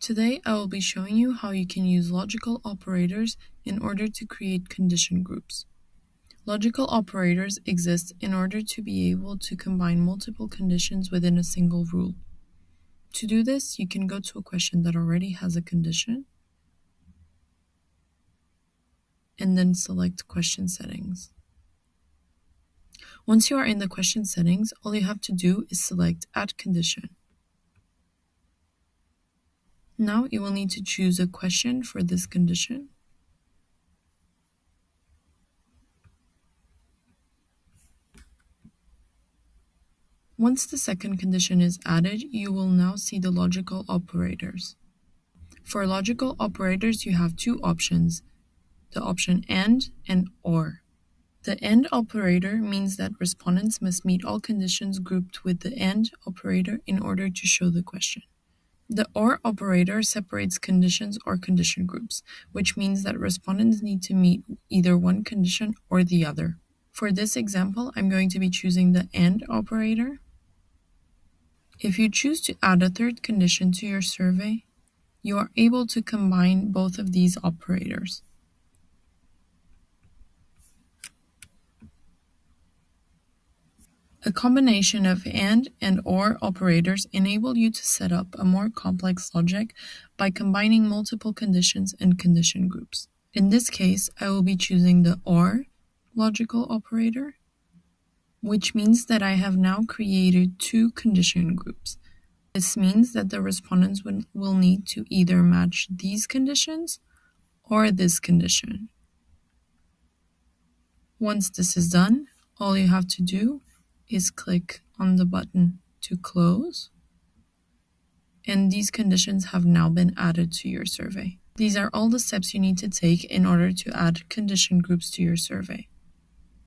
Today, I will be showing you how you can use logical operators in order to create condition groups. Logical operators exist in order to be able to combine multiple conditions within a single rule. To do this, you can go to a question that already has a condition, and then select Question Settings. Once you are in the question settings, all you have to do is select Add Condition. Now you will need to choose a question for this condition. Once the second condition is added, you will now see the logical operators. For logical operators, you have two options, the option AND and OR. The AND operator means that respondents must meet all conditions grouped with the AND operator in order to show the question. The OR operator separates conditions or condition groups, which means that respondents need to meet either one condition or the other. For this example, I'm going to be choosing the AND operator. If you choose to add a third condition to your survey, you are able to combine both of these operators. A combination of AND and OR operators enable you to set up a more complex logic by combining multiple conditions and condition groups. In this case, I will be choosing the OR logical operator, which means that I have now created two condition groups. This means that the respondents will need to either match these conditions or this condition. Once this is done, all you have to do is click on the button to close, and these conditions have now been added to your survey. These are all the steps you need to take in order to add condition groups to your survey.